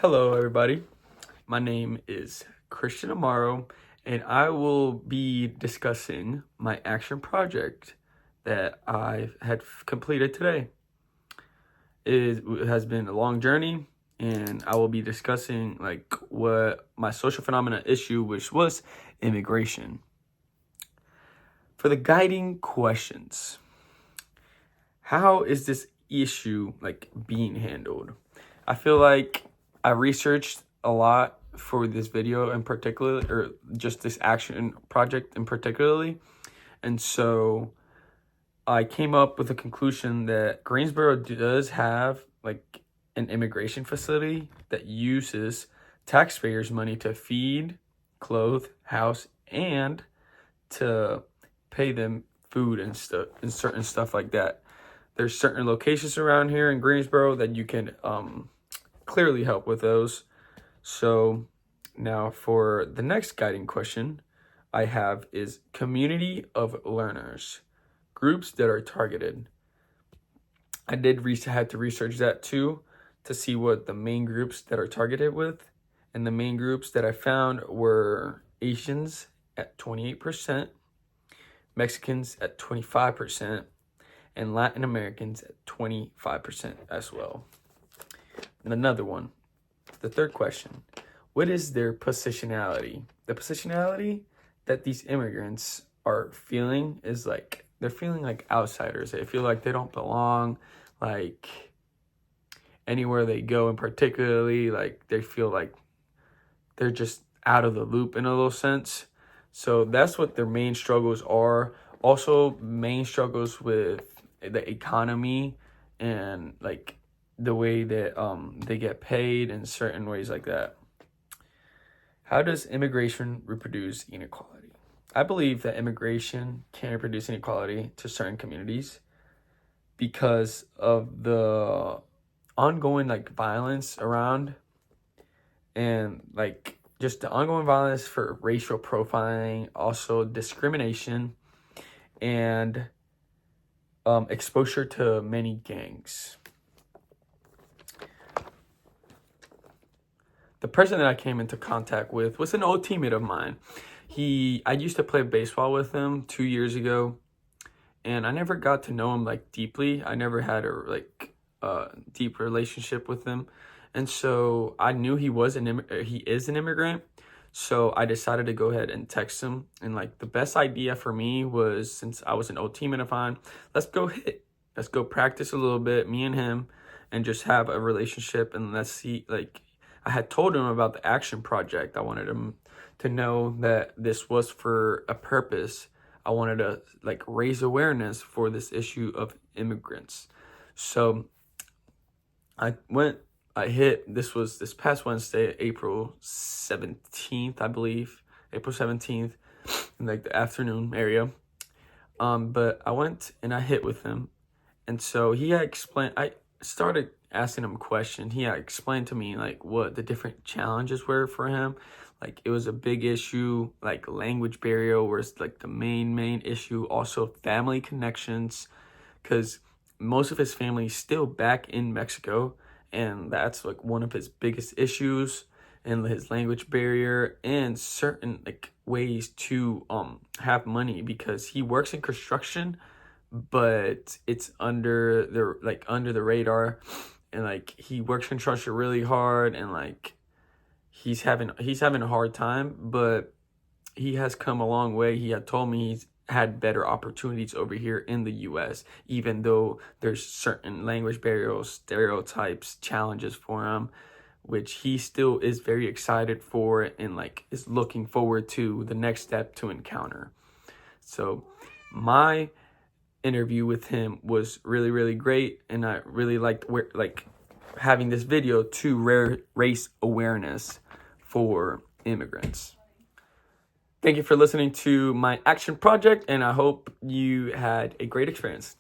Hello, everybody. My name is Christian Amaro, and I will be discussing my action project that I had completed today. It has been a long journey, and I will be discussing what my social phenomena issue, which was immigration. For the guiding questions, how is this issue being handled? I feel like I researched a lot for this video in particular, or just this action project in particularly. And so I came up with a conclusion that Greensboro does have an immigration facility that uses taxpayers' money to feed, clothe, house, and to pay them food and stuff and certain stuff like that. There's certain locations around here in Greensboro that you can clearly help with those. So now for the next guiding question I have is community of learners, groups that are targeted. I had to research that too to see what the main groups that are targeted with. And the main groups that I found were Asians at 28%, Mexicans at 25%, and Latin Americans at 25% as well. And another one, the third question, what is their positionality? The positionality that these immigrants are feeling is they're feeling like outsiders. They feel like they don't belong, anywhere they go, and particularly they feel like they're just out of the loop in a little sense. So that's what their main struggles are. Also, main struggles with the economy and the way that they get paid in certain ways like that. How does immigration reproduce inequality? I believe that immigration can reproduce inequality to certain communities because of the ongoing violence around, and just the ongoing violence for racial profiling, also discrimination, and exposure to many gangs. The person that I came into contact with was an old teammate of mine. I used to play baseball with him 2 years ago, and I never got to know him deeply. I never had a deep relationship with him, and so I knew he is an immigrant. So I decided to go ahead and text him, and the best idea for me was, since I was an old teammate of mine, let's go practice a little bit, me and him, and just have a relationship, and let's see I had told him about the action project. I wanted him to know that this was for a purpose. I wanted to raise awareness for this issue of immigrants. So this was this past Wednesday, April 17th, I believe, April 17th, in the afternoon area. But I went and I hit with him. And so I started asking him a question. He had explained to me what the different challenges were for him. It was a big issue, language barrier was the main issue. Also family connections, because most of his family is still back in Mexico, and that's one of his biggest issues, and his language barrier, and certain ways to have money, because he works in construction, but it's under the radar, and he works construction really hard, and he's having a hard time, but he has come a long way. He had told me he's had better opportunities over here in the US, even though there's certain language barriers, stereotypes, challenges for him, which he still is very excited for, and is looking forward to the next step to encounter. So my interview with him was really, really great, and I really liked having this video to raise awareness for immigrants. Thank you for listening to my action project, and I hope you had a great experience.